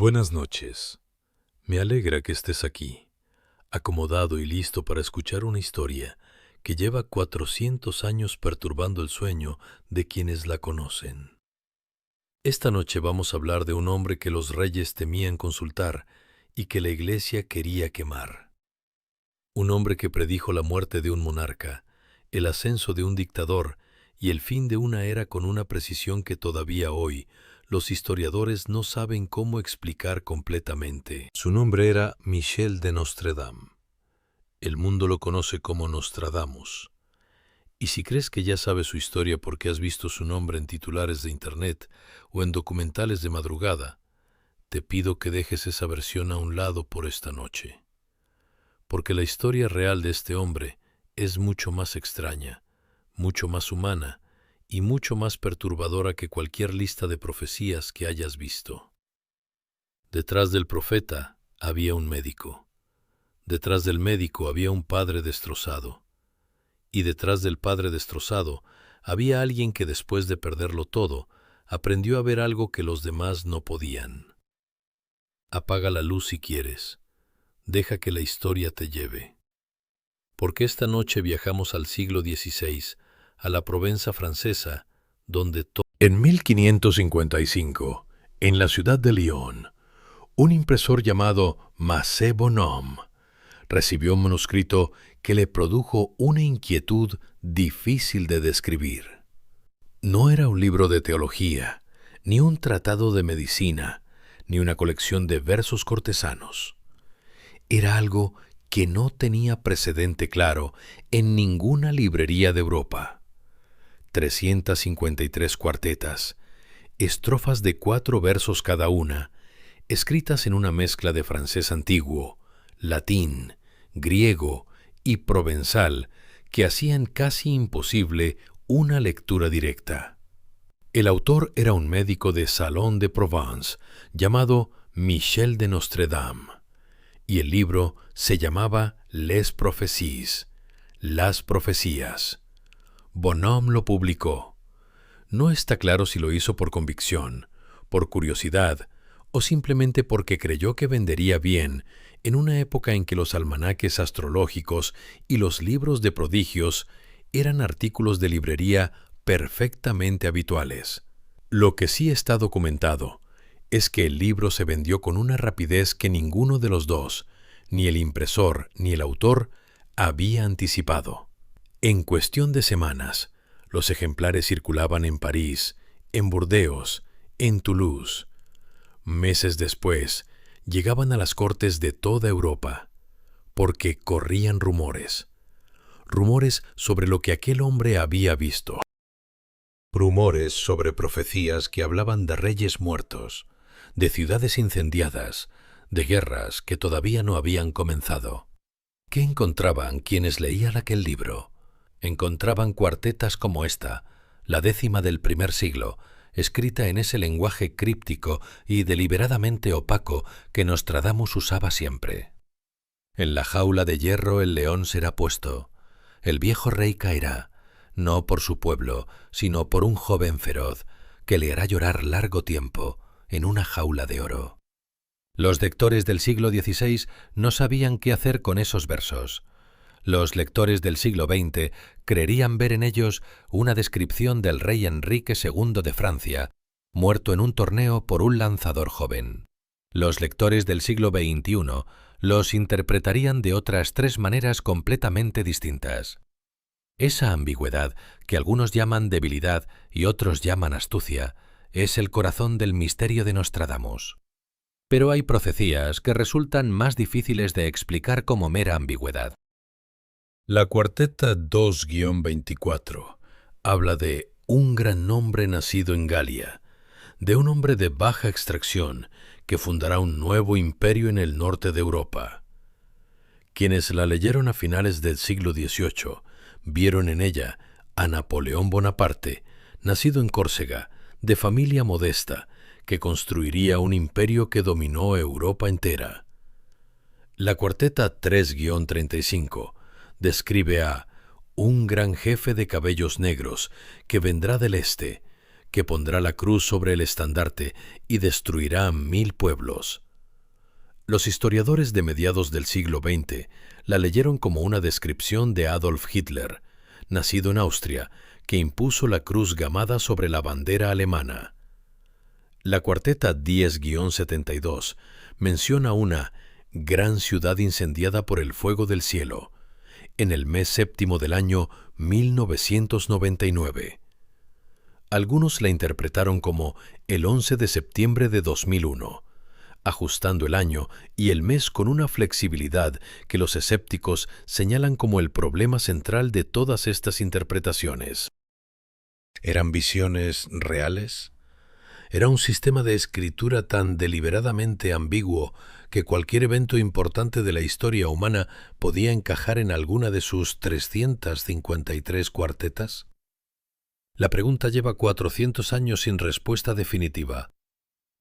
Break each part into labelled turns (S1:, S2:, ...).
S1: Buenas noches. Me alegra que estés aquí, acomodado y listo para escuchar una historia que lleva 400 años perturbando el sueño de quienes la conocen. Esta noche vamos a hablar de un hombre que los reyes temían consultar y que la iglesia quería quemar. Un hombre que predijo la muerte de un monarca, el ascenso de un dictador y el fin de una era con una precisión que todavía hoy los historiadores no saben cómo explicar completamente. Su nombre era Michel de Nostredame. El mundo lo conoce como Nostradamus. Y si crees que ya sabes su historia porque has visto su nombre en titulares de internet o en documentales de madrugada, te pido que dejes esa versión a un lado por esta noche. Porque la historia real de este hombre es mucho más extraña, mucho más humana y mucho más perturbadora que cualquier lista de profecías que hayas visto. Detrás del profeta había un médico. Detrás del médico había un padre destrozado. Y detrás del padre destrozado había alguien que después de perderlo todo, aprendió a ver algo que los demás no podían. Apaga la luz si quieres. Deja que la historia te lleve. Porque esta noche viajamos al siglo XVI, a la Provenza francesa, donde En 1555, en la ciudad de Lyon, un impresor llamado Massé Bonhomme recibió un manuscrito que le produjo una inquietud difícil de describir. No era un libro de teología, ni un tratado de medicina, ni una colección de versos cortesanos. Era algo que no tenía precedente claro en ninguna librería de Europa. 353 cuartetas, estrofas de 4 versos cada una, escritas en una mezcla de francés antiguo, latín, griego y provenzal que hacían casi imposible una lectura directa. El autor era un médico de Salon de Provence llamado Michel de Nostredame, y el libro se llamaba Les Prophéties, las profecías. Bonhomme lo publicó. No está claro si lo hizo por convicción, por curiosidad o simplemente porque creyó que vendería bien en una época en que los almanaques astrológicos y los libros de prodigios eran artículos de librería perfectamente habituales. Lo que sí está documentado es que el libro se vendió con una rapidez que ninguno de los dos, ni el impresor ni el autor, había anticipado. En cuestión de semanas, los ejemplares circulaban en París, en Burdeos, en Toulouse. Meses después, llegaban a las cortes de toda Europa, porque corrían rumores sobre lo que aquel hombre había visto. Rumores sobre profecías que hablaban de reyes muertos, de ciudades incendiadas, de guerras que todavía no habían comenzado. ¿Qué encontraban quienes leían aquel libro? Encontraban cuartetas como esta, la 10ª del primer siglo, escrita en ese lenguaje críptico y deliberadamente opaco que Nostradamus usaba siempre. En la jaula de hierro el león será puesto. El viejo rey caerá, no por su pueblo, sino por un joven feroz, que le hará llorar largo tiempo en una jaula de oro. Los lectores del siglo XVI no sabían qué hacer con esos versos. Los lectores del siglo XX creerían ver en ellos una descripción del rey Enrique II de Francia, muerto en un torneo por un lanzador joven. Los lectores del siglo XXI los interpretarían de otras 3 maneras completamente distintas. Esa ambigüedad, que algunos llaman debilidad y otros llaman astucia, es el corazón del misterio de Nostradamus. Pero hay profecías que resultan más difíciles de explicar como mera ambigüedad. La cuarteta 2-24 habla de un gran hombre nacido en Galia, de un hombre de baja extracción que fundará un nuevo imperio en el norte de Europa. Quienes la leyeron a finales del siglo XVIII vieron en ella a Napoleón Bonaparte, nacido en Córcega, de familia modesta, que construiría un imperio que dominó Europa entera. La cuarteta 3-35 describe a un gran jefe de cabellos negros que vendrá del este, que pondrá la cruz sobre el estandarte y destruirá 1000 pueblos. Los historiadores de mediados del siglo XX la leyeron como una descripción de Adolf Hitler, nacido en Austria, que impuso la cruz gamada sobre la bandera alemana. La cuarteta 10-72 menciona una gran ciudad incendiada por el fuego del cielo, en el mes séptimo del año 1999. Algunos la interpretaron como el 11 de septiembre de 2001, ajustando el año y el mes con una flexibilidad que los escépticos señalan como el problema central de todas estas interpretaciones. ¿Eran visiones reales? Era un sistema de escritura tan deliberadamente ambiguo que cualquier evento importante de la historia humana podía encajar en alguna de sus 353 cuartetas. La pregunta lleva 400 años sin respuesta definitiva,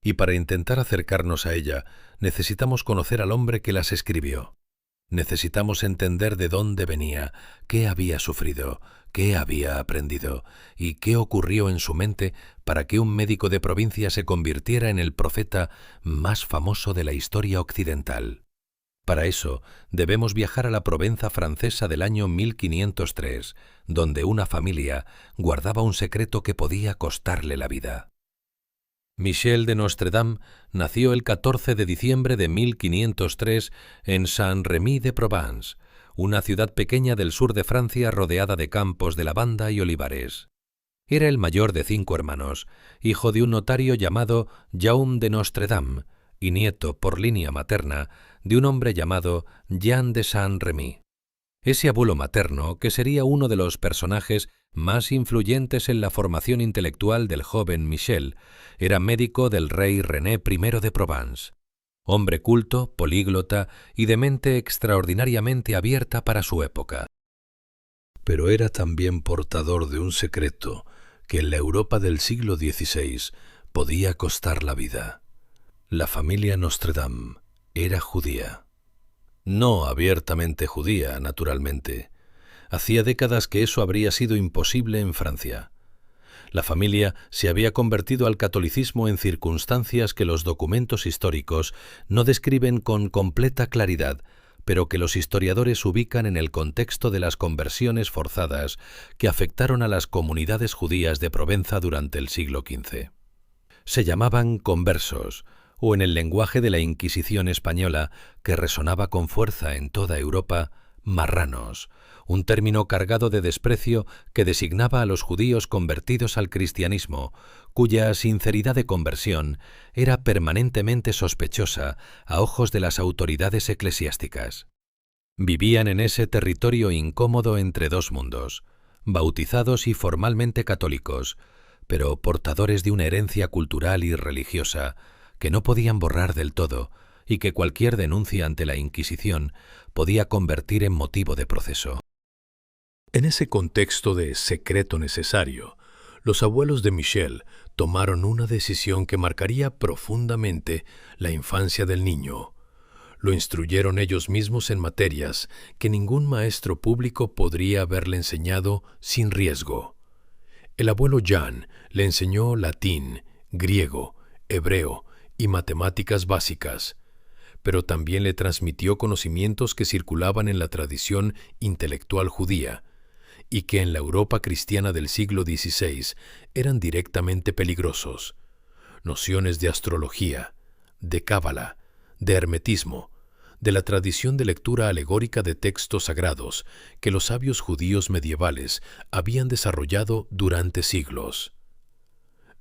S1: y para intentar acercarnos a ella necesitamos conocer al hombre que las escribió. Necesitamos entender de dónde venía, qué había sufrido, qué había aprendido y qué ocurrió en su mente para que un médico de provincia se convirtiera en el profeta más famoso de la historia occidental. Para eso debemos viajar a la Provenza francesa del año 1503, donde una familia guardaba un secreto que podía costarle la vida. Michel de Nostredame nació el 14 de diciembre de 1503 en Saint-Rémy-de-Provence, una ciudad pequeña del sur de Francia rodeada de campos de lavanda y olivares. Era el mayor de 5 hermanos, hijo de un notario llamado Jaume de Nostredame y nieto, por línea materna, de un hombre llamado Jean de Saint-Rémy. Ese abuelo materno, que sería uno de los personajes más influyentes en la formación intelectual del joven Michel, era médico del rey René I de Provence. Hombre culto, políglota y de mente extraordinariamente abierta para su época. Pero era también portador de un secreto que en la Europa del siglo XVI podía costar la vida. La familia Nostredame era judía. No abiertamente judía, naturalmente. Hacía décadas que eso habría sido imposible en Francia. La familia se había convertido al catolicismo en circunstancias que los documentos históricos no describen con completa claridad, pero que los historiadores ubican en el contexto de las conversiones forzadas que afectaron a las comunidades judías de Provenza durante el siglo XV. Se llamaban conversos, o en el lenguaje de la Inquisición española, que resonaba con fuerza en toda Europa, marranos, un término cargado de desprecio que designaba a los judíos convertidos al cristianismo, cuya sinceridad de conversión era permanentemente sospechosa a ojos de las autoridades eclesiásticas. Vivían en ese territorio incómodo entre dos mundos, bautizados y formalmente católicos, pero portadores de una herencia cultural y religiosa que no podían borrar del todo y que cualquier denuncia ante la Inquisición podía convertir en motivo de proceso. En ese contexto de secreto necesario, los abuelos de Michel tomaron una decisión que marcaría profundamente la infancia del niño. Lo instruyeron ellos mismos en materias que ningún maestro público podría haberle enseñado sin riesgo. El abuelo Jean le enseñó latín, griego, hebreo y matemáticas básicas, pero también le transmitió conocimientos que circulaban en la tradición intelectual judía y que en la Europa cristiana del siglo XVI eran directamente peligrosos: nociones de astrología, de cábala, de hermetismo, de la tradición de lectura alegórica de textos sagrados que los sabios judíos medievales habían desarrollado durante siglos.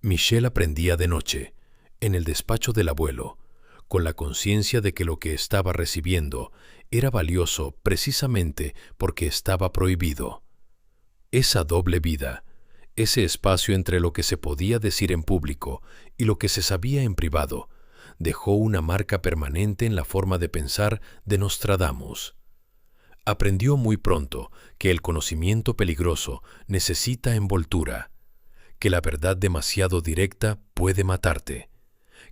S1: Michel aprendía de noche, en el despacho del abuelo, con la conciencia de que lo que estaba recibiendo era valioso precisamente porque estaba prohibido. Esa doble vida, ese espacio entre lo que se podía decir en público y lo que se sabía en privado, dejó una marca permanente en la forma de pensar de Nostradamus. Aprendió muy pronto que el conocimiento peligroso necesita envoltura, que la verdad demasiado directa puede matarte,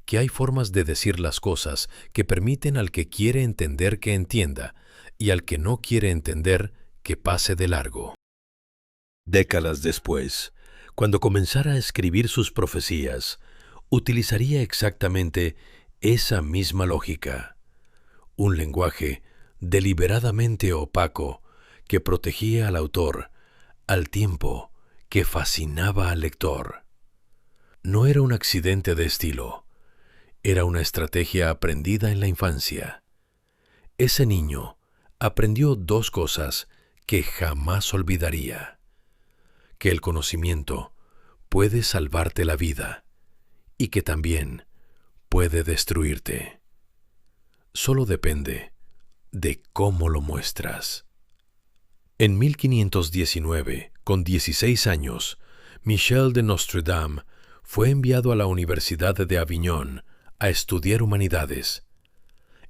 S1: que hay formas de decir las cosas que permiten al que quiere entender que entienda y al que no quiere entender que pase de largo. Décadas después, Cuando comenzara a escribir sus profecías, utilizaría exactamente esa misma lógica, un lenguaje deliberadamente opaco que protegía al autor al tiempo que fascinaba al lector. No era un accidente de estilo, era una estrategia aprendida en la infancia. Ese niño aprendió dos cosas que jamás olvidaría: que el conocimiento puede salvarte la vida y que también puede destruirte. Solo depende de cómo lo muestras. En 1519, con 16 años, Michel de Nostredame fue enviado a la Universidad de Aviñón a estudiar humanidades.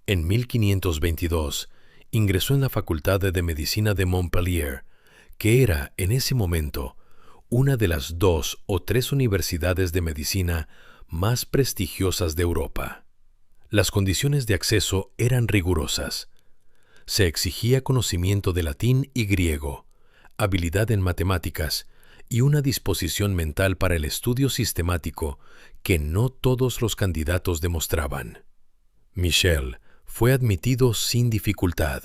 S1: En 1522, ingresó en la Facultad de Medicina de Montpellier, que era, en ese momento, una de las 2 o 3 universidades de medicina más prestigiosas de Europa. Las condiciones de acceso eran rigurosas. Se exigía conocimiento de latín y griego, habilidad en matemáticas y una disposición mental para el estudio sistemático que no todos los candidatos demostraban. Michel fue admitido sin dificultad.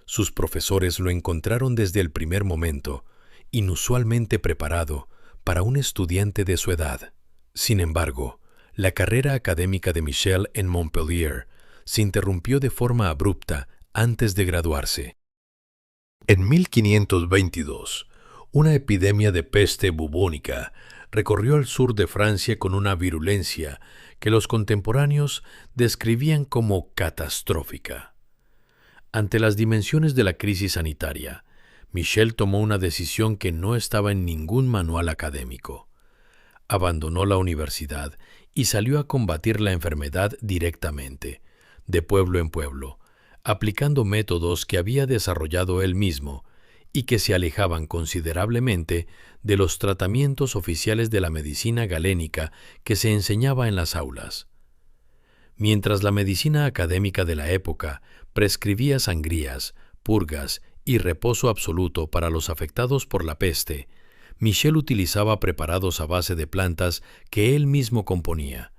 S1: Sus profesores lo encontraron desde el primer momento inusualmente preparado para un estudiante de su edad. Sin embargo, la carrera académica de Michel en Montpellier se interrumpió de forma abrupta antes de graduarse. En 1522, una epidemia de peste bubónica recorrió el sur de Francia con una virulencia que los contemporáneos describían como catastrófica. Ante las dimensiones de la crisis sanitaria, Michel tomó una decisión que no estaba en ningún manual académico. Abandonó la universidad y salió a combatir la enfermedad directamente, de pueblo en pueblo, aplicando métodos que había desarrollado él mismo y que se alejaban considerablemente de los tratamientos oficiales de la medicina galénica que se enseñaba en las aulas. Mientras la medicina académica de la época prescribía sangrías, purgas y reposo absoluto para los afectados por la peste, Michel utilizaba preparados a base de plantas que él mismo componía.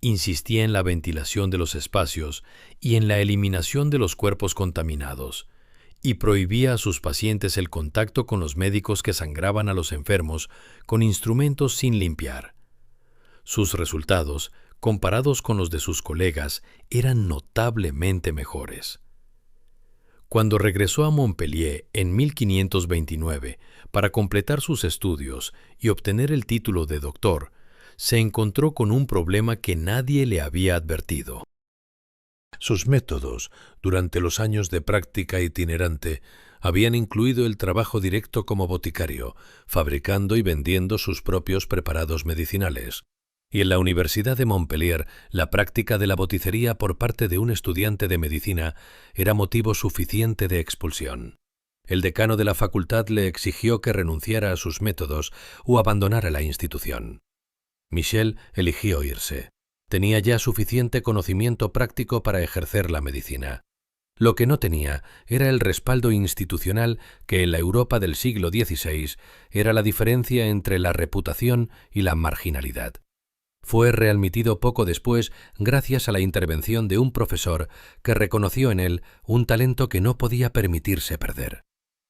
S1: Insistía en la ventilación de los espacios y en la eliminación de los cuerpos contaminados, y prohibía a sus pacientes el contacto con los médicos que sangraban a los enfermos con instrumentos sin limpiar. Sus resultados, comparados con los de sus colegas, eran notablemente mejores. Cuando regresó a Montpellier en 1529 para completar sus estudios y obtener el título de doctor, se encontró con un problema que nadie le había advertido. Sus métodos, durante los años de práctica itinerante, habían incluido el trabajo directo como boticario, fabricando y vendiendo sus propios preparados medicinales. Y en la Universidad de Montpellier, la práctica de la boticería por parte de un estudiante de medicina era motivo suficiente de expulsión. El decano de la facultad le exigió que renunciara a sus métodos o abandonara la institución. Michel eligió irse. Tenía ya suficiente conocimiento práctico para ejercer la medicina. Lo que no tenía era el respaldo institucional que en la Europa del siglo XVI era la diferencia entre la reputación y la marginalidad. Fue readmitido poco después gracias a la intervención de un profesor que reconoció en él un talento que no podía permitirse perder.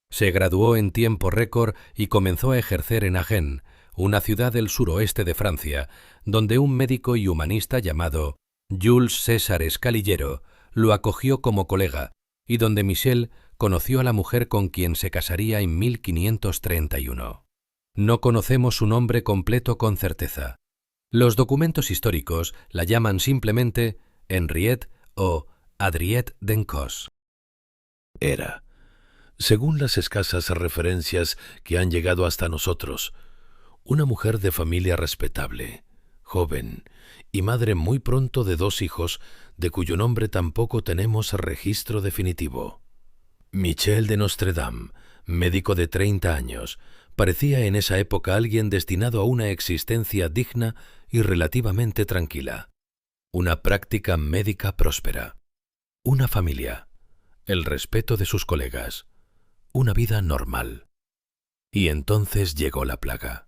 S1: Se graduó en tiempo récord y comenzó a ejercer en Agen, una ciudad del suroeste de Francia, donde un médico y humanista llamado Jules César Scalillero lo acogió como colega y donde Michel conoció a la mujer con quien se casaría en 1531. No conocemos su nombre completo con certeza. Los documentos históricos la llaman simplemente Henriette o Adriette d'Encausse. Era, según las escasas referencias que han llegado hasta nosotros, una mujer de familia respetable, joven y madre muy pronto de 2 hijos de cuyo nombre tampoco tenemos registro definitivo. Michel de Nostredame, médico de 30 años, parecía en esa época alguien destinado a una existencia digna y relativamente tranquila. Una práctica médica próspera. Una familia. El respeto de sus colegas. Una vida normal. Y entonces llegó la plaga.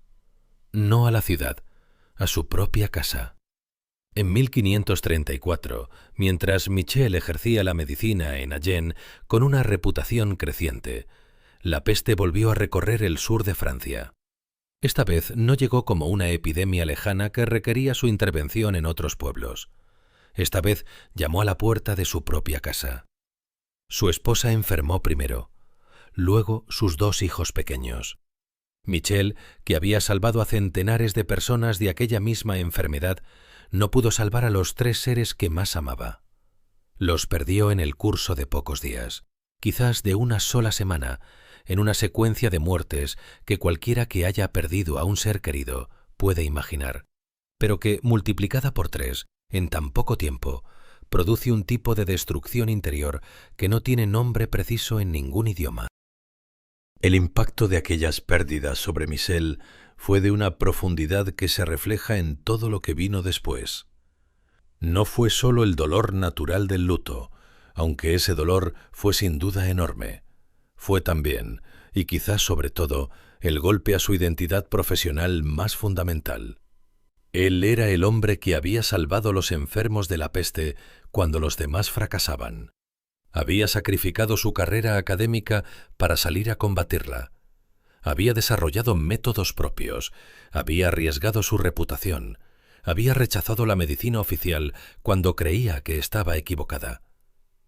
S1: no a la ciudad, a su propia casa. En 1534, mientras Michel ejercía la medicina en Agen con una reputación creciente, la peste volvió a recorrer el sur de Francia. Esta vez no llegó como una epidemia lejana que requería su intervención en otros pueblos. Esta vez llamó a la puerta de su propia casa. Su esposa enfermó primero, luego sus 2 hijos pequeños. Michel, que había salvado a centenares de personas de aquella misma enfermedad, no pudo salvar a los 3 seres que más amaba. Los perdió en el curso de pocos días, quizás de una sola semana, en una secuencia de muertes que cualquiera que haya perdido a un ser querido puede imaginar, pero que, multiplicada por 3, en tan poco tiempo, produce un tipo de destrucción interior que no tiene nombre preciso en ningún idioma. El impacto de aquellas pérdidas sobre Michel fue de una profundidad que se refleja en todo lo que vino después. No fue solo el dolor natural del luto, aunque ese dolor fue sin duda enorme. Fue también, y quizás sobre todo, el golpe a su identidad profesional más fundamental. Él era el hombre que había salvado a los enfermos de la peste cuando los demás fracasaban. Había sacrificado su carrera académica para salir a combatirla. Había desarrollado métodos propios, había arriesgado su reputación, había rechazado la medicina oficial cuando creía que estaba equivocada.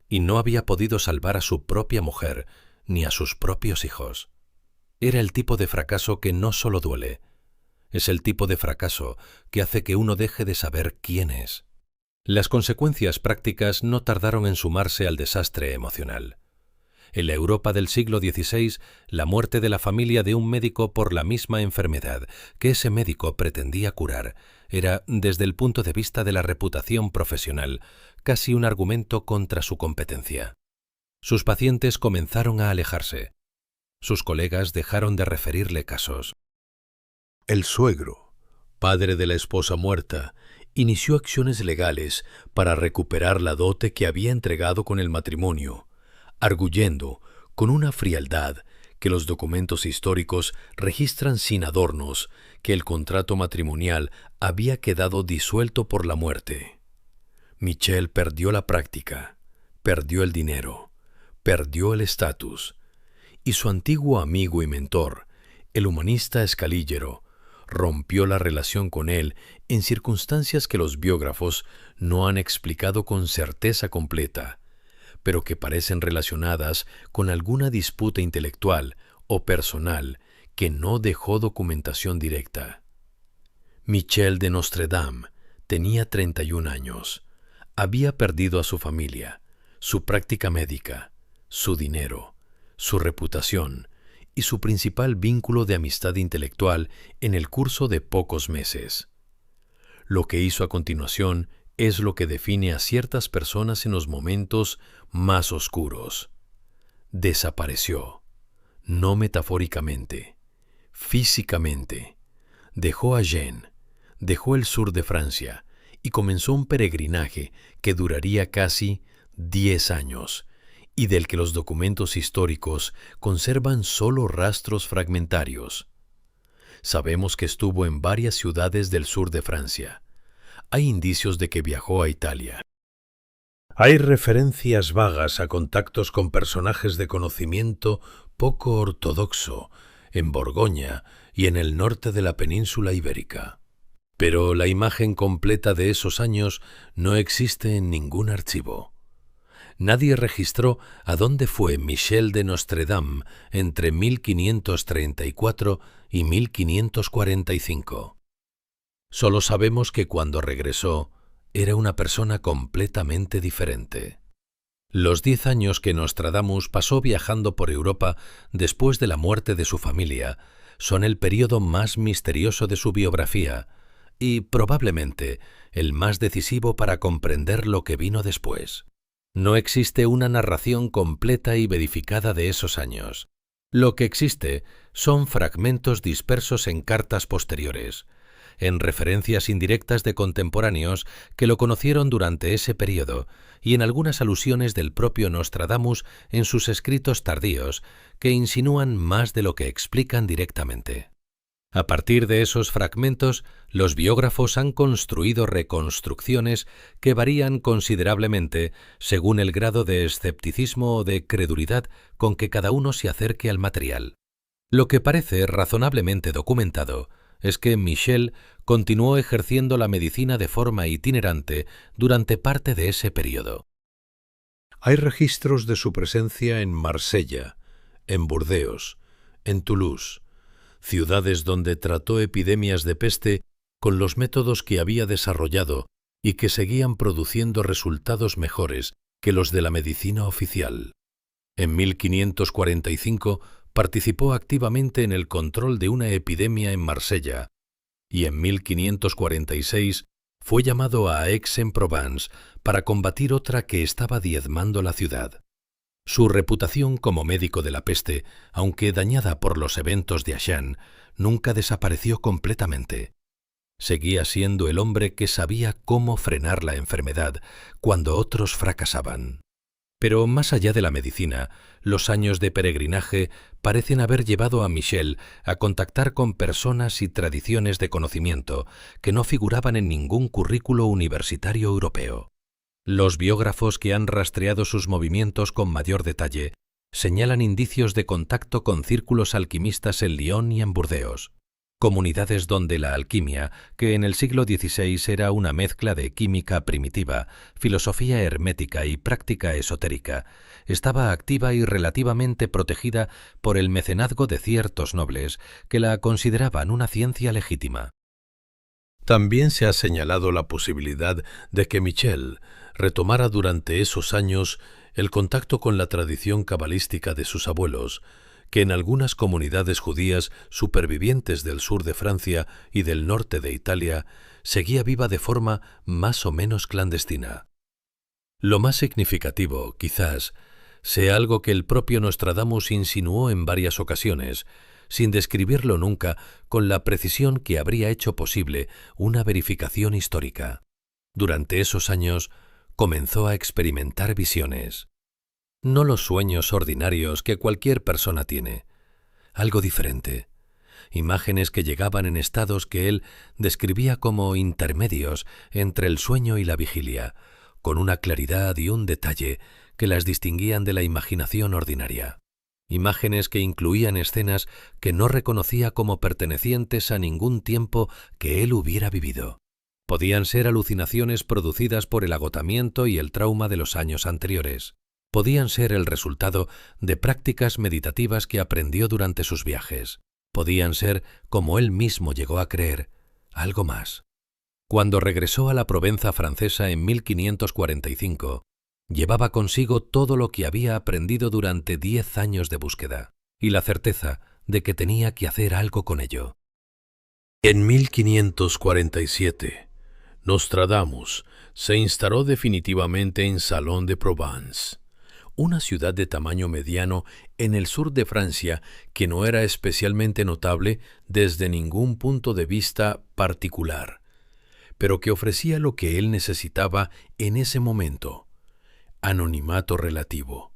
S1: Y no había podido salvar a su propia mujer ni a sus propios hijos. Era el tipo de fracaso que no solo duele, es el tipo de fracaso que hace que uno deje de saber quién es. Las consecuencias prácticas no tardaron en sumarse al desastre emocional. En la Europa del siglo XVI, la muerte de la familia de un médico por la misma enfermedad que ese médico pretendía curar era, desde el punto de vista de la reputación profesional, casi un argumento contra su competencia. Sus pacientes comenzaron a alejarse. Sus colegas dejaron de referirle casos. El suegro, padre de la esposa muerta, inició acciones legales para recuperar la dote que había entregado con el matrimonio, arguyendo, con una frialdad que los documentos históricos registran sin adornos, que el contrato matrimonial había quedado disuelto por la muerte. Michel perdió la práctica, perdió el dinero, perdió el estatus, y su antiguo amigo y mentor, el humanista Scaliger, rompió la relación con él en circunstancias que los biógrafos no han explicado con certeza completa, pero que parecen relacionadas con alguna disputa intelectual o personal que no dejó documentación directa. Michel de Nostredame tenía 31 años. Había perdido a su familia, su práctica médica, su dinero, su reputación y su principal vínculo de amistad intelectual en el curso de pocos meses. Lo que hizo a continuación es lo que define a ciertas personas en los momentos más oscuros. Desapareció, no metafóricamente, físicamente. Dejó Agen, dejó el sur de Francia y comenzó un peregrinaje que duraría casi 10 años y del que los documentos históricos conservan solo rastros fragmentarios. Sabemos que estuvo en varias ciudades del sur de Francia. Hay indicios de que viajó a Italia. Hay referencias vagas a contactos con personajes de conocimiento poco ortodoxo en Borgoña y en el norte de la península ibérica. Pero la imagen completa de esos años no existe en ningún archivo. Nadie registró a dónde fue Michel de Nostredame entre 1534 y 1545. Solo sabemos que cuando regresó era una persona completamente diferente. Los 10 años que Nostradamus pasó viajando por Europa después de la muerte de su familia son el período más misterioso de su biografía y, probablemente, el más decisivo para comprender lo que vino después. No existe una narración completa y verificada de esos años. Lo que existe son fragmentos dispersos en cartas posteriores, en referencias indirectas de contemporáneos que lo conocieron durante ese período y en algunas alusiones del propio Nostradamus en sus escritos tardíos que insinúan más de lo que explican directamente. A partir de esos fragmentos, los biógrafos han construido reconstrucciones que varían considerablemente según el grado de escepticismo o de credulidad con que cada uno se acerque al material. Lo que parece razonablemente documentado es que Michel continuó ejerciendo la medicina de forma itinerante durante parte de ese periodo. Hay registros de su presencia en Marsella, en Burdeos, en Toulouse, ciudades donde trató epidemias de peste con los métodos que había desarrollado y que seguían produciendo resultados mejores que los de la medicina oficial. En 1545 participó activamente en el control de una epidemia en Marsella y en 1546 fue llamado a Aix-en-Provence para combatir otra que estaba diezmando la ciudad. Su reputación como médico de la peste, aunque dañada por los eventos de Achan, nunca desapareció completamente. Seguía siendo el hombre que sabía cómo frenar la enfermedad cuando otros fracasaban. Pero más allá de la medicina, los años de peregrinaje parecen haber llevado a Michel a contactar con personas y tradiciones de conocimiento que no figuraban en ningún currículo universitario europeo. Los biógrafos que han rastreado sus movimientos con mayor detalle señalan indicios de contacto con círculos alquimistas en Lyon y en Burdeos, comunidades donde la alquimia, que en el siglo XVI era una mezcla de química primitiva, filosofía hermética y práctica esotérica, estaba activa y relativamente protegida por el mecenazgo de ciertos nobles que la consideraban una ciencia legítima. También se ha señalado la posibilidad de que Michel retomara durante esos años el contacto con la tradición cabalística de sus abuelos, que en algunas comunidades judías supervivientes del sur de Francia y del norte de Italia seguía viva de forma más o menos clandestina. Lo más significativo, quizás, sea algo que el propio Nostradamus insinuó en varias ocasiones, sin describirlo nunca con la precisión que habría hecho posible una verificación histórica. Durante esos años comenzó a experimentar visiones. No los sueños ordinarios que cualquier persona tiene, algo diferente. Imágenes que llegaban en estados que él describía como intermedios entre el sueño y la vigilia, con una claridad y un detalle que las distinguían de la imaginación ordinaria. Imágenes que incluían escenas que no reconocía como pertenecientes a ningún tiempo que él hubiera vivido. Podían ser alucinaciones producidas por el agotamiento y el trauma de los años anteriores. Podían ser el resultado de prácticas meditativas que aprendió durante sus viajes. Podían ser, como él mismo llegó a creer, algo más. Cuando regresó a la Provenza francesa en 1545, llevaba consigo todo lo que había aprendido durante 10 años de búsqueda y la certeza de que tenía que hacer algo con ello. En 1547, Nostradamus se instaló definitivamente en Salon de Provence, una ciudad de tamaño mediano en el sur de Francia que no era especialmente notable desde ningún punto de vista particular, pero que ofrecía lo que él necesitaba en ese momento: anonimato relativo,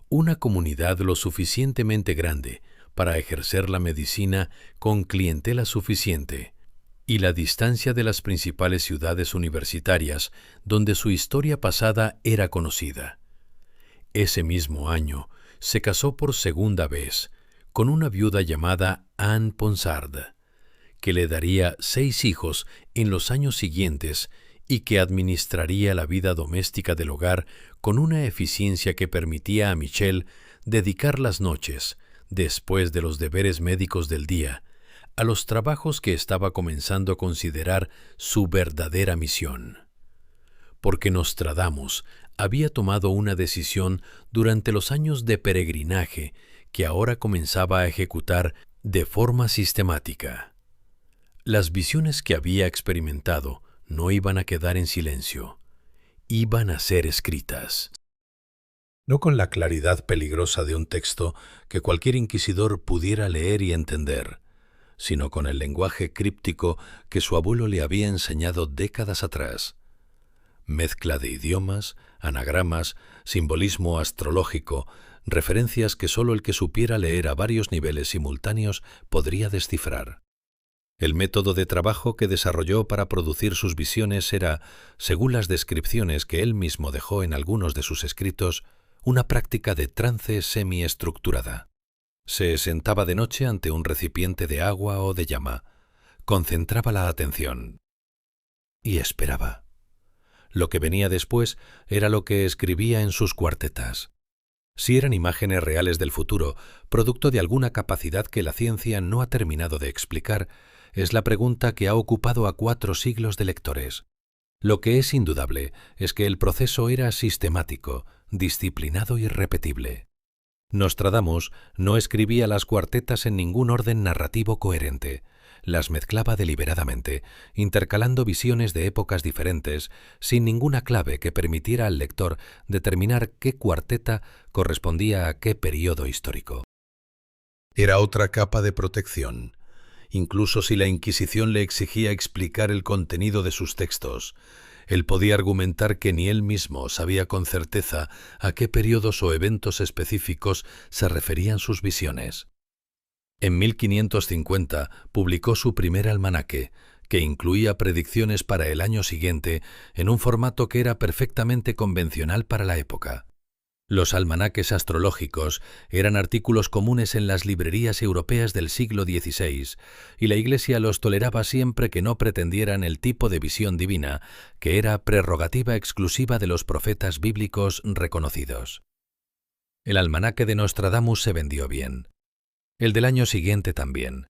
S1: una comunidad lo suficientemente grande para ejercer la medicina con clientela suficiente, y la distancia de las principales ciudades universitarias donde su historia pasada era conocida. Ese mismo año se casó por segunda vez con una viuda llamada Anne Ponsard, que le daría 6 hijos en los años siguientes y que administraría la vida doméstica del hogar con una eficiencia que permitía a Michel dedicar las noches, después de los deberes médicos del día, a los trabajos que estaba comenzando a considerar su verdadera misión. Porque Nostradamus había tomado una decisión durante los años de peregrinaje que ahora comenzaba a ejecutar de forma sistemática. Las visiones que había experimentado no iban a quedar en silencio, iban a ser escritas. No con la claridad peligrosa de un texto que cualquier inquisidor pudiera leer y entender, sino con el lenguaje críptico que su abuelo le había enseñado décadas atrás. Mezcla de idiomas, anagramas, simbolismo astrológico, referencias que solo el que supiera leer a varios niveles simultáneos podría descifrar. El método de trabajo que desarrolló para producir sus visiones era, según las descripciones que él mismo dejó en algunos de sus escritos, una práctica de trance semiestructurada. Se sentaba de noche ante un recipiente de agua o de llama, concentraba la atención y esperaba. Lo que venía después era lo que escribía en sus cuartetas. Si eran imágenes reales del futuro, producto de alguna capacidad que la ciencia no ha terminado de explicar, es la pregunta que ha ocupado a 4 siglos de lectores. Lo que es indudable es que el proceso era sistemático, disciplinado y repetible. Nostradamus no escribía las cuartetas en ningún orden narrativo coherente. Las mezclaba deliberadamente, intercalando visiones de épocas diferentes, sin ninguna clave que permitiera al lector determinar qué cuarteta correspondía a qué período histórico. Era otra capa de protección. Incluso si la Inquisición le exigía explicar el contenido de sus textos, él podía argumentar que ni él mismo sabía con certeza a qué períodos o eventos específicos se referían sus visiones. En 1550 publicó su primer almanaque, que incluía predicciones para el año siguiente en un formato que era perfectamente convencional para la época. Los almanaques astrológicos eran artículos comunes en las librerías europeas del siglo XVI, y la Iglesia los toleraba siempre que no pretendieran el tipo de visión divina, que era prerrogativa exclusiva de los profetas bíblicos reconocidos. El almanaque de Nostradamus se vendió bien. El del año siguiente también.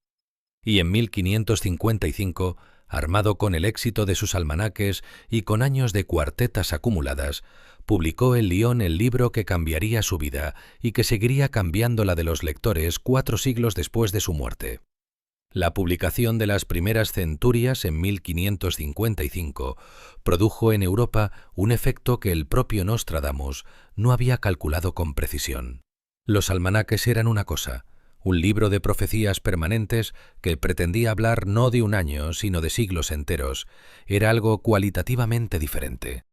S1: Y en 1555, armado con el éxito de sus almanaques y con años de cuartetas acumuladas, publicó en Lyon el libro que cambiaría su vida y que seguiría cambiando la de los lectores 4 siglos después de su muerte. La publicación de las primeras centurias en 1555 produjo en Europa un efecto que el propio Nostradamus no había calculado con precisión. Los almanaques eran una cosa, un libro de profecías permanentes que pretendía hablar no de un año, sino de siglos enteros. Era algo cualitativamente diferente.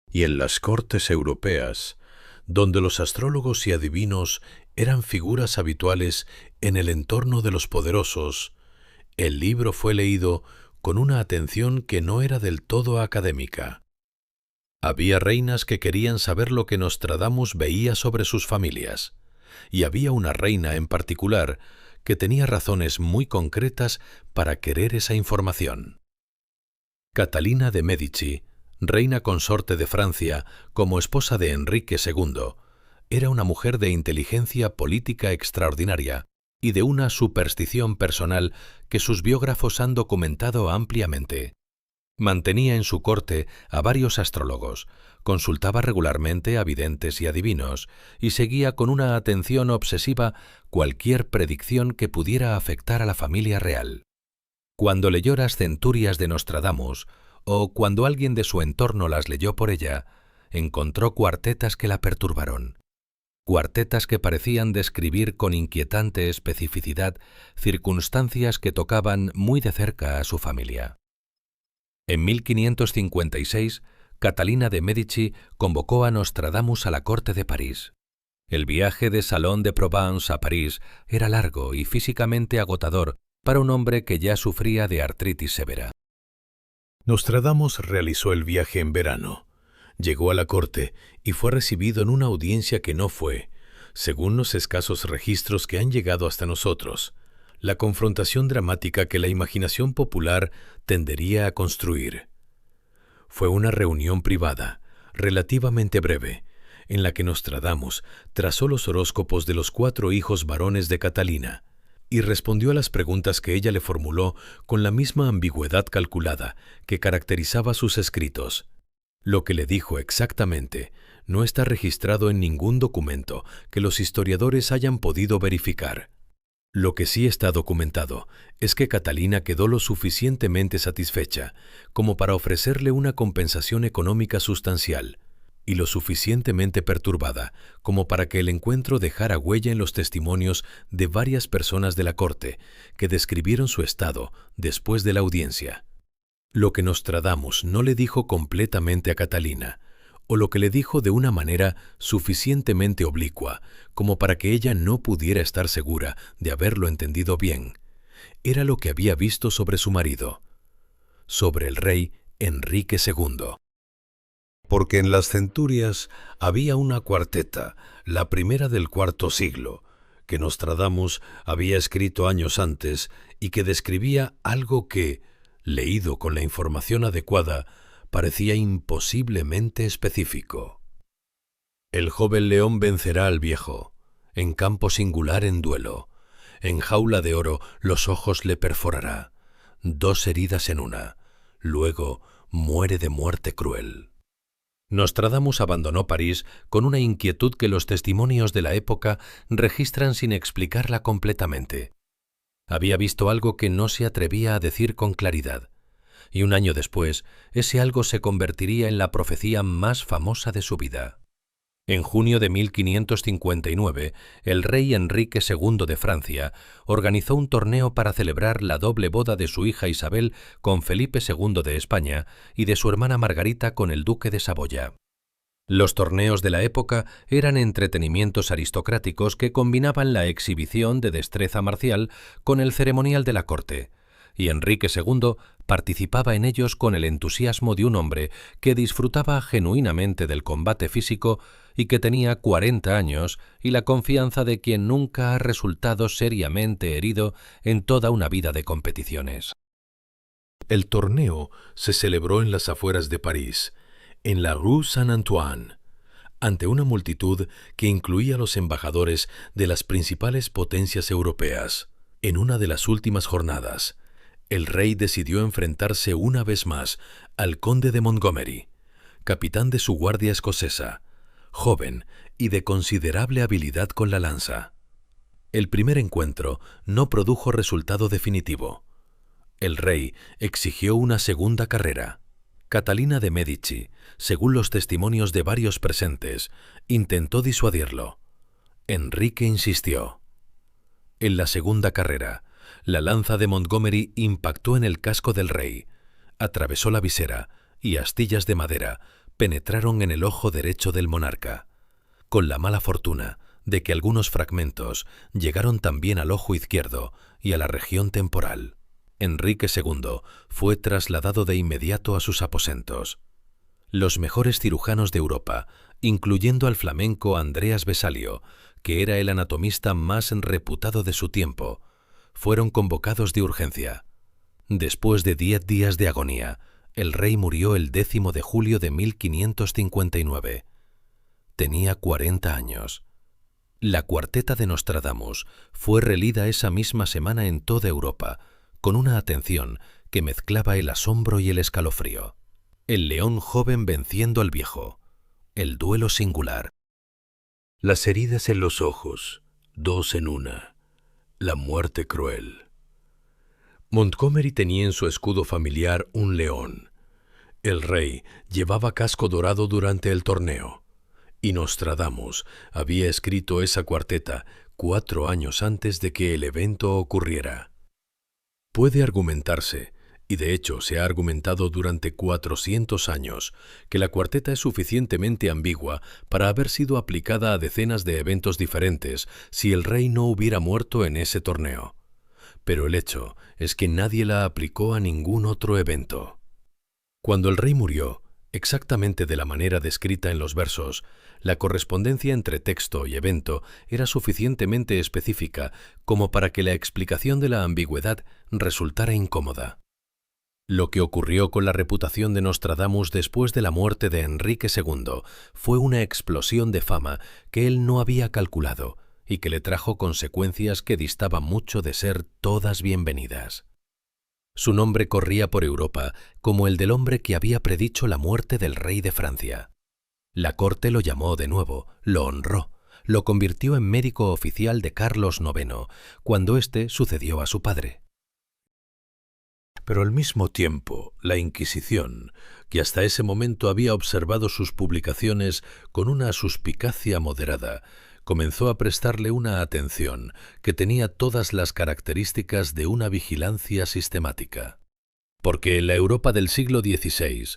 S1: Y en las cortes europeas, donde los astrólogos y adivinos eran figuras habituales en el entorno de los poderosos, el libro fue leído con una atención que no era del todo académica. Había reinas que querían saber lo que Nostradamus veía sobre sus familias, y había una reina en particular que tenía razones muy concretas para querer esa información. Catalina de Médici, reina consorte de Francia como esposa de Enrique II, era una mujer de inteligencia política extraordinaria y de una superstición personal que sus biógrafos han documentado ampliamente. Mantenía en su corte a varios astrólogos, consultaba regularmente a videntes y adivinos y seguía con una atención obsesiva cualquier predicción que pudiera afectar a la familia real. Cuando leyó las centurias de Nostradamus, o cuando alguien de su entorno las leyó por ella, encontró cuartetas que la perturbaron. Cuartetas que parecían describir con inquietante especificidad circunstancias que tocaban muy de cerca a su familia. En 1556, Catalina de Médici convocó a Nostradamus a la corte de París. El viaje de Salón de Provence a París era largo y físicamente agotador para un hombre que ya sufría de artritis severa. Nostradamus realizó el viaje en verano. Llegó a la corte y fue recibido en una audiencia que no fue, según los escasos registros que han llegado hasta nosotros, la confrontación dramática que la imaginación popular tendería a construir. Fue una reunión privada, relativamente breve, en la que Nostradamus trazó los horóscopos de los 4 hijos varones de Catalina y respondió a las preguntas que ella le formuló con la misma ambigüedad calculada que caracterizaba sus escritos. Lo que le dijo exactamente no está registrado en ningún documento que los historiadores hayan podido verificar. Lo que sí está documentado es que Catalina quedó lo suficientemente satisfecha como para ofrecerle una compensación económica sustancial, y lo suficientemente perturbada como para que el encuentro dejara huella en los testimonios de varias personas de la corte que describieron su estado después de la audiencia. Lo que Nostradamus no le dijo completamente a Catalina, o lo que le dijo de una manera suficientemente oblicua como para que ella no pudiera estar segura de haberlo entendido bien, era lo que había visto sobre su marido, sobre el rey Enrique II. Porque en las centurias había una cuarteta, la primera del cuarto siglo, que Nostradamus había escrito años antes y que describía algo que, leído con la información adecuada, parecía imposiblemente específico. El joven león vencerá al viejo, en campo singular en duelo, en jaula de oro los ojos le perforará, 2 heridas en una, luego muere de muerte cruel. Nostradamus abandonó París con una inquietud que los testimonios de la época registran sin explicarla completamente. Había visto algo que no se atrevía a decir con claridad, y un año después, ese algo se convertiría en la profecía más famosa de su vida. En junio de 1559, el rey Enrique II de Francia organizó un torneo para celebrar la doble boda de su hija Isabel con Felipe II de España y de su hermana Margarita con el duque de Saboya. Los torneos de la época eran entretenimientos aristocráticos que combinaban la exhibición de destreza marcial con el ceremonial de la corte, y Enrique II participaba en ellos con el entusiasmo de un hombre que disfrutaba genuinamente del combate físico y que tenía 40 años y la confianza de quien nunca ha resultado seriamente herido en toda una vida de competiciones. El torneo se celebró en las afueras de París, en la Rue Saint-Antoine, ante una multitud que incluía a los embajadores de las principales potencias europeas. En una de las últimas jornadas, el rey decidió enfrentarse una vez más al conde de Montgomery, capitán de su guardia escocesa, joven y de considerable habilidad con la lanza. El primer encuentro no produjo resultado definitivo. El rey exigió una segunda carrera. Catalina de Médici, según los testimonios de varios presentes, intentó disuadirlo. Enrique insistió. En la segunda carrera, la lanza de Montgomery impactó en el casco del rey, atravesó la visera y astillas de madera penetraron en el ojo derecho del monarca, con la mala fortuna de que algunos fragmentos llegaron también al ojo izquierdo y a la región temporal. Enrique II fue trasladado de inmediato a sus aposentos. Los mejores cirujanos de Europa, incluyendo al flamenco Andreas Vesalio, que era el anatomista más reputado de su tiempo, fueron convocados de urgencia. Después de 10 días de agonía, el rey murió el 10 de julio de 1559. Tenía 40 años. La cuarteta de Nostradamus fue relida esa misma semana en toda Europa, con una atención que mezclaba el asombro y el escalofrío. El león joven venciendo al viejo. El duelo singular. Las heridas en los ojos, 2 en una. La muerte cruel. Montgomery tenía en su escudo familiar un león. El rey llevaba casco dorado durante el torneo, y Nostradamus había escrito esa cuarteta 4 años antes de que el evento ocurriera. Puede argumentarse, y de hecho se ha argumentado durante 400 años, que la cuarteta es suficientemente ambigua para haber sido aplicada a decenas de eventos diferentes si el rey no hubiera muerto en ese torneo. Pero el hecho es que nadie la aplicó a ningún otro evento. Cuando el rey murió, exactamente de la manera descrita en los versos, la correspondencia entre texto y evento era suficientemente específica como para que la explicación de la ambigüedad resultara incómoda. Lo que ocurrió con la reputación de Nostradamus después de la muerte de Enrique II fue una explosión de fama que él no había calculado y que le trajo consecuencias que distaban mucho de ser todas bienvenidas. Su nombre corría por Europa como el del hombre que había predicho la muerte del rey de Francia. La corte lo llamó de nuevo, lo honró, lo convirtió en médico oficial de Carlos IX, cuando éste sucedió a su padre. Pero al mismo tiempo, la Inquisición, que hasta ese momento había observado sus publicaciones con una suspicacia moderada, comenzó a prestarle una atención que tenía todas las características de una vigilancia sistemática. Porque en la Europa del siglo XVI,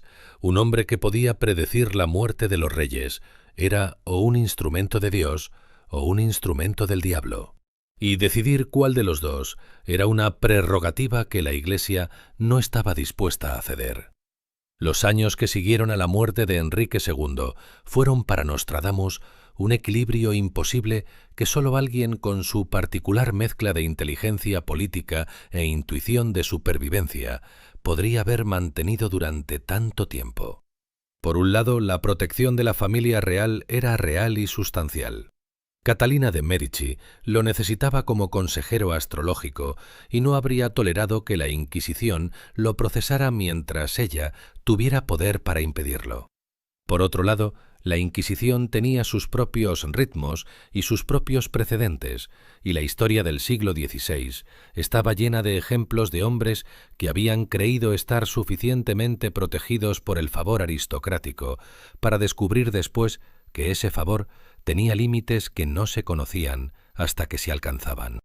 S1: un hombre que podía predecir la muerte de los reyes era o un instrumento de Dios o un instrumento del diablo. y decidir cuál de los dos era una prerrogativa que la Iglesia no estaba dispuesta a ceder. Los años que siguieron a la muerte de Enrique II fueron para Nostradamus un equilibrio imposible que sólo alguien con su particular mezcla de inteligencia política e intuición de supervivencia podría haber mantenido durante tanto tiempo. Por un lado, la protección de la familia real era real y sustancial. Catalina de Médici lo necesitaba como consejero astrológico y no habría tolerado que la Inquisición lo procesara mientras ella tuviera poder para impedirlo. Por otro lado, la Inquisición tenía sus propios ritmos y sus propios precedentes, y la historia del siglo XVI estaba llena de ejemplos de hombres que habían creído estar suficientemente protegidos por el favor aristocrático para descubrir después que ese favor tenía límites que no se conocían hasta que se alcanzaban.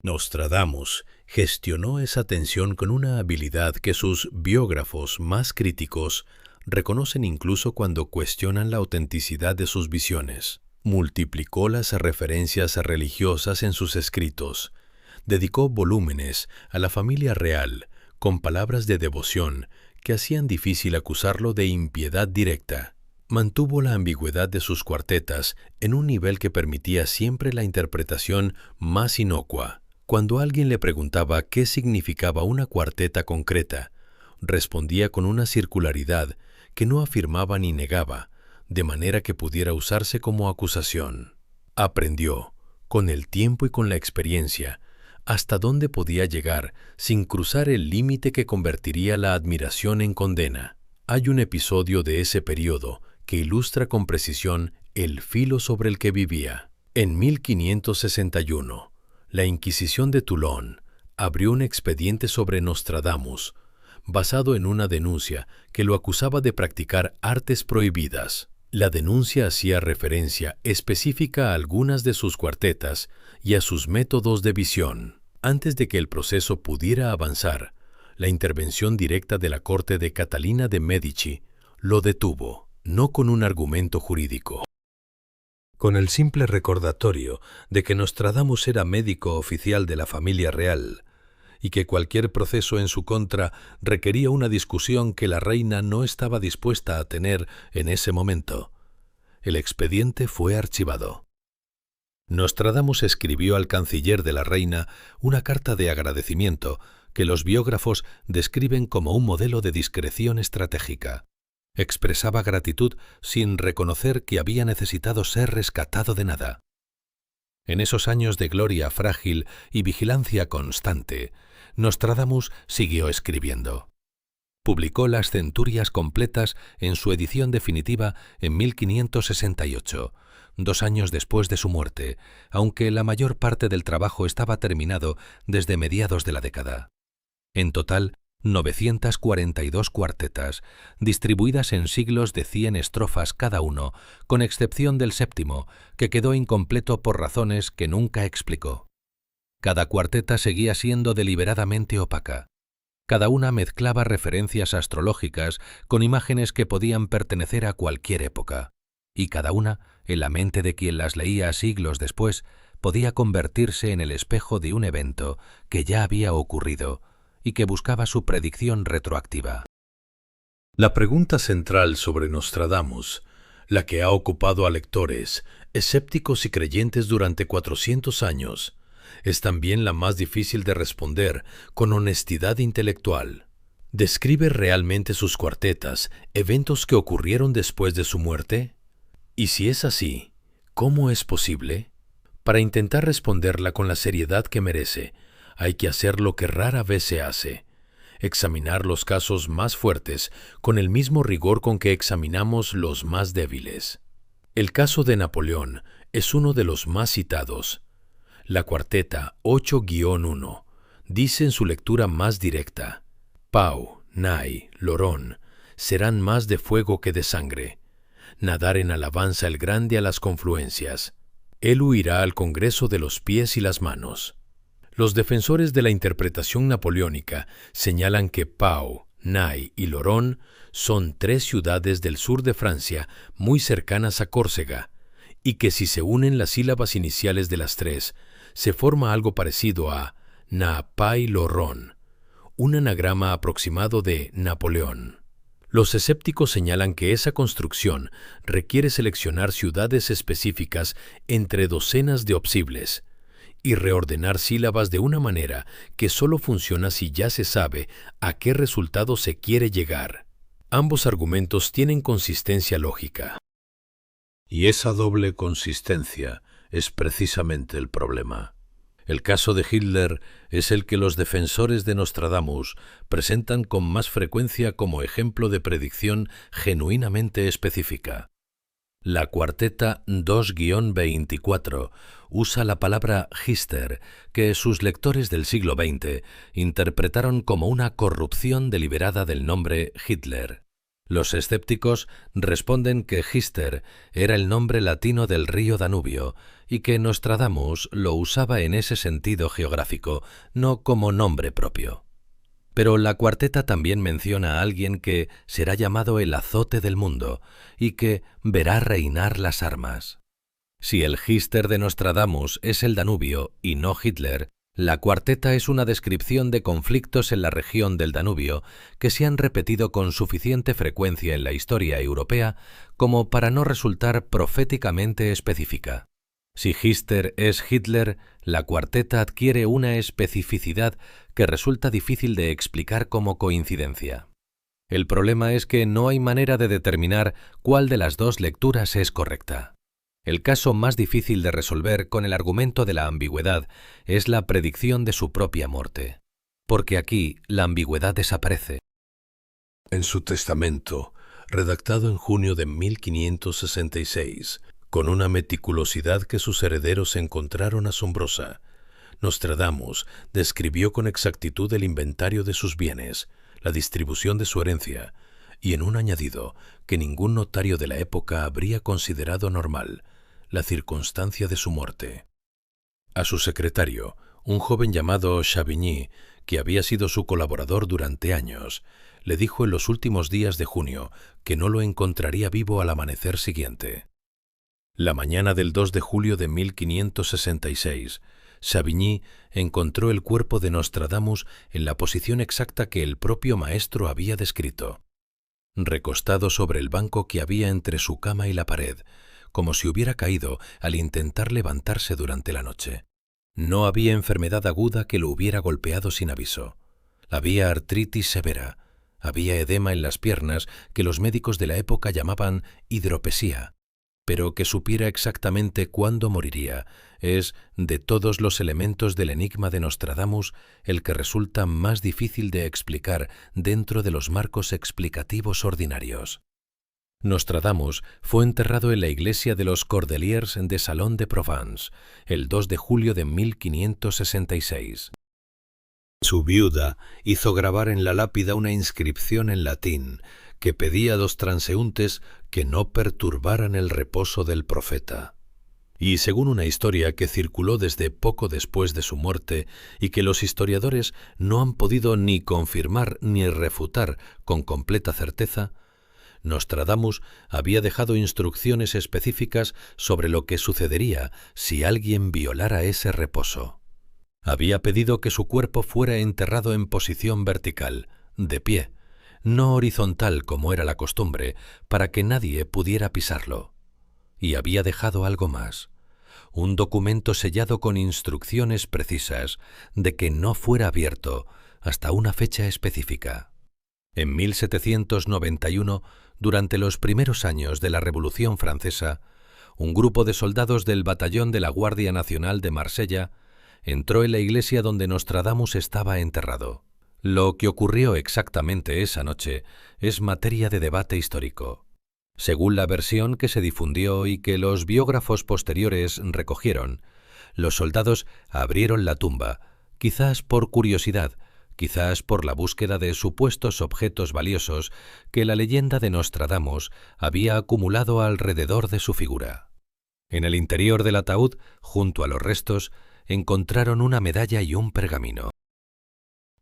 S1: Nostradamus gestionó esa tensión con una habilidad que sus biógrafos más críticos reconocen incluso cuando cuestionan la autenticidad de sus visiones. Multiplicó las referencias religiosas en sus escritos, dedicó volúmenes a la familia real con palabras de devoción que hacían difícil acusarlo de impiedad directa. Mantuvo la ambigüedad de sus cuartetas en un nivel que permitía siempre la interpretación más inocua. Cuando alguien le preguntaba qué significaba una cuarteta concreta, respondía con una circularidad que no afirmaba ni negaba, de manera que pudiera usarse como acusación. Aprendió, con el tiempo y con la experiencia, hasta dónde podía llegar sin cruzar el límite que convertiría la admiración en condena. Hay un episodio de ese periodo que ilustra con precisión el filo sobre el que vivía. En 1561, la Inquisición de Toulon abrió un expediente sobre Nostradamus, basado en una denuncia que lo acusaba de practicar artes prohibidas. La denuncia hacía referencia específica a algunas de sus cuartetas y a sus métodos de visión. Antes de que el proceso pudiera avanzar, la intervención directa de la corte de Catalina de Médici lo detuvo, no con un argumento jurídico, con el simple recordatorio de que Nostradamus era médico oficial de la familia real y que cualquier proceso en su contra requería una discusión que la reina no estaba dispuesta a tener en ese momento. El expediente fue archivado. Nostradamus escribió al canciller de la reina una carta de agradecimiento que los biógrafos describen como un modelo de discreción estratégica. Expresaba gratitud sin reconocer que había necesitado ser rescatado de nada. En esos años de gloria frágil y vigilancia constante, Nostradamus siguió escribiendo. Publicó las Centurias completas en su edición definitiva en 1568, 2 años después de su muerte, aunque la mayor parte del trabajo estaba terminado desde mediados de la década. En total, 942 cuartetas, distribuidas en siglos de 100 estrofas cada uno, con excepción del séptimo, que quedó incompleto por razones que nunca explicó. Cada cuarteta seguía siendo deliberadamente opaca. Cada una mezclaba referencias astrológicas con imágenes que podían pertenecer a cualquier época, y cada una, en la mente de quien las leía siglos después, podía convertirse en el espejo de un evento que ya había ocurrido y que buscaba su predicción retroactiva. La pregunta central sobre Nostradamus, la que ha ocupado a lectores, escépticos y creyentes durante 400 años, es también la más difícil de responder con honestidad intelectual. ¿Describe realmente sus cuartetas eventos que ocurrieron después de su muerte? Y si es así, ¿cómo es posible? Para intentar responderla con la seriedad que merece, hay que hacer lo que rara vez se hace: examinar los casos más fuertes con el mismo rigor con que examinamos los más débiles. El caso de Napoleón es uno de los más citados. La cuarteta 8-1 dice en su lectura más directa: Pau, Ney, Lorón serán más de fuego que de sangre. Nadar en alabanza el grande a las confluencias. Él huirá al congreso de los pies y las manos. Los defensores de la interpretación napoleónica señalan que Pau, Ney y Lorón son 3 ciudades del sur de Francia muy cercanas a Córcega, y que si se unen las sílabas iniciales de las 3, se forma algo parecido a Napai-Lorón, un anagrama aproximado de Napoleón. Los escépticos señalan que esa construcción requiere seleccionar ciudades específicas entre docenas de opsibles y reordenar sílabas de una manera que solo funciona si ya se sabe a qué resultado se quiere llegar. Ambos argumentos tienen consistencia lógica.
S2: Y esa doble consistencia es precisamente el problema. El caso de Hitler es el que los defensores de Nostradamus presentan con más frecuencia como ejemplo de predicción genuinamente específica. La cuarteta 2-24 usa la palabra Hister, que sus lectores del siglo XX interpretaron como una corrupción deliberada del nombre Hitler. Los escépticos responden que Hister era el nombre latino del río Danubio y que Nostradamus lo usaba en ese sentido geográfico, no como nombre propio. Pero la cuarteta también menciona a alguien que será llamado el azote del mundo y que verá reinar las armas. Si el Hister de Nostradamus es el Danubio y no Hitler, la cuarteta es una descripción de conflictos en la región del Danubio que se han repetido con suficiente frecuencia en la historia europea como para no resultar proféticamente específica. Si Hister es Hitler, la cuarteta adquiere una especificidad que resulta difícil de explicar como coincidencia. El problema es que no hay manera de determinar cuál de las dos lecturas es correcta. El caso más difícil de resolver con el argumento de la ambigüedad es la predicción de su propia muerte, porque aquí la ambigüedad desaparece.
S1: En su testamento, redactado en junio de 1566, con una meticulosidad que sus herederos encontraron asombrosa, Nostradamus describió con exactitud el inventario de sus bienes, la distribución de su herencia, y en un añadido que ningún notario de la época habría considerado normal, la circunstancia de su muerte. A su secretario, un joven llamado Chavigny, que había sido su colaborador durante años, le dijo en los últimos días de junio que no lo encontraría vivo al amanecer siguiente. La mañana del 2 de julio de 1566, Chavigny encontró el cuerpo de Nostradamus en la posición exacta que el propio maestro había descrito, recostado sobre el banco que había entre su cama y la pared, como si hubiera caído al intentar levantarse durante la noche. No había enfermedad aguda que lo hubiera golpeado sin aviso. Había artritis severa, había edema en las piernas que los médicos de la época llamaban hidropesía, pero que supiera exactamente cuándo moriría es, de todos los elementos del enigma de Nostradamus, el que resulta más difícil de explicar dentro de los marcos explicativos ordinarios. Nostradamus fue enterrado en la iglesia de los Cordeliers de Salon de Provence, el 2 de julio de 1566. Su viuda hizo grabar en la lápida una inscripción en latín que pedía a los transeúntes que no perturbaran el reposo del profeta. Y según una historia que circuló desde poco después de su muerte y que los historiadores no han podido ni confirmar ni refutar con completa certeza, Nostradamus había dejado instrucciones específicas sobre lo que sucedería si alguien violara ese reposo. Había pedido que su cuerpo fuera enterrado en posición vertical, de pie, no horizontal como era la costumbre, para que nadie pudiera pisarlo. Y había dejado algo más, un documento sellado con instrucciones precisas de que no fuera abierto hasta una fecha específica. En 1791, durante los primeros años de la Revolución Francesa, un grupo de soldados del batallón de la Guardia Nacional de Marsella entró en la iglesia donde Nostradamus estaba enterrado. Lo que ocurrió exactamente esa noche es materia de debate histórico. Según la versión que se difundió y que los biógrafos posteriores recogieron, los soldados abrieron la tumba, quizás por curiosidad, quizás por la búsqueda de supuestos objetos valiosos que la leyenda de Nostradamus había acumulado alrededor de su figura. En el interior del ataúd, junto a los restos, encontraron una medalla y un pergamino.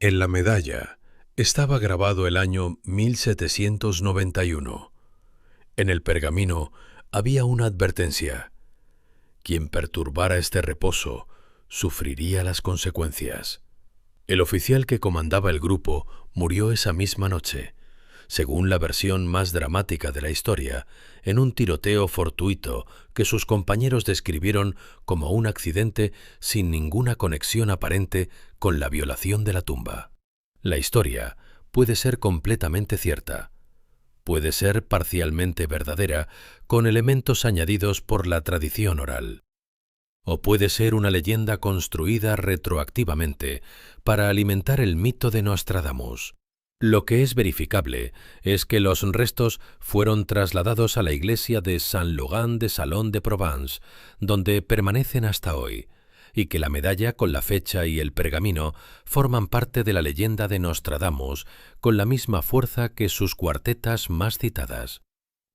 S1: En la medalla estaba grabado el año 1791. En el pergamino había una advertencia: quien perturbara este reposo sufriría las consecuencias. El oficial que comandaba el grupo murió esa misma noche, según la versión más dramática de la historia, en un tiroteo fortuito que sus compañeros describieron como un accidente sin ninguna conexión aparente con la violación de la tumba. La historia puede ser completamente cierta, puede ser parcialmente verdadera con elementos añadidos por la tradición oral, o puede ser una leyenda construida retroactivamente para alimentar el mito de Nostradamus. Lo que es verificable es que los restos fueron trasladados a la iglesia de Saint-Laurent de Salon de Provence, donde permanecen hasta hoy, y que la medalla con la fecha y el pergamino forman parte de la leyenda de Nostradamus con la misma fuerza que sus cuartetas más citadas.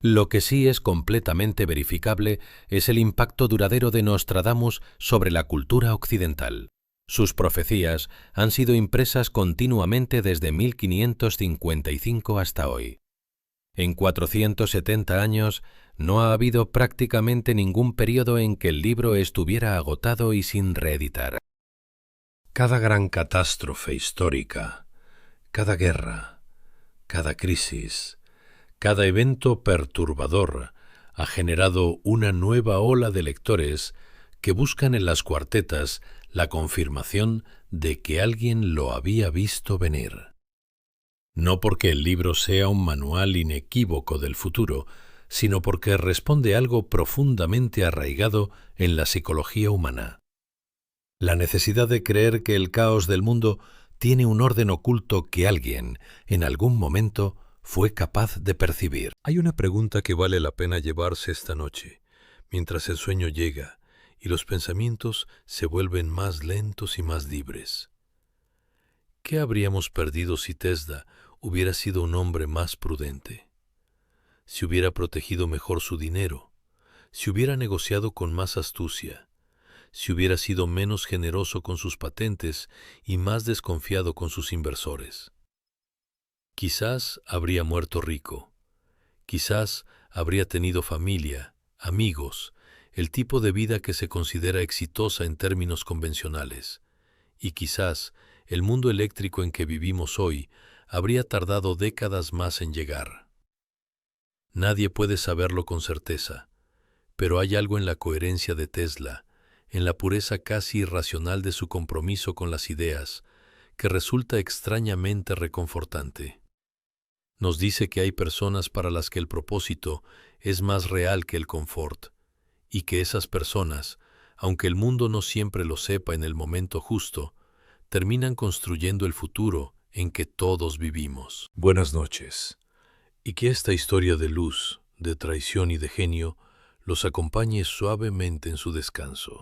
S1: Lo que sí es completamente verificable es el impacto duradero de Nostradamus sobre la cultura occidental. Sus profecías han sido impresas continuamente desde 1555 hasta hoy. En 470 años no ha habido prácticamente ningún periodo en que el libro estuviera agotado y sin reeditar.
S2: Cada gran catástrofe histórica, cada guerra, cada crisis, cada evento perturbador ha generado una nueva ola de lectores que buscan en las cuartetas la confirmación de que alguien lo había visto venir. No porque el libro sea un manual inequívoco del futuro, sino porque responde a algo profundamente arraigado en la psicología humana. La necesidad de creer que el caos del mundo tiene un orden oculto que alguien, en algún momento, fue capaz de percibir.
S1: Hay una pregunta que vale la pena llevarse esta noche, mientras el sueño llega y los pensamientos se vuelven más lentos y más libres. ¿Qué habríamos perdido si Tesla hubiera sido un hombre más prudente? Si hubiera protegido mejor su dinero, si hubiera negociado con más astucia, si hubiera sido menos generoso con sus patentes y más desconfiado con sus inversores. Quizás habría muerto rico, quizás habría tenido familia, amigos, el tipo de vida que se considera exitosa en términos convencionales, y quizás el mundo eléctrico en que vivimos hoy habría tardado décadas más en llegar. Nadie puede saberlo con certeza, pero hay algo en la coherencia de Tesla, en la pureza casi irracional de su compromiso con las ideas, que resulta extrañamente reconfortante. Nos dice que hay personas para las que el propósito es más real que el confort, y que esas personas, aunque el mundo no siempre lo sepa en el momento justo, terminan construyendo el futuro en que todos vivimos. Buenas noches, y que esta historia de luz, de traición y de genio los acompañe suavemente en su descanso.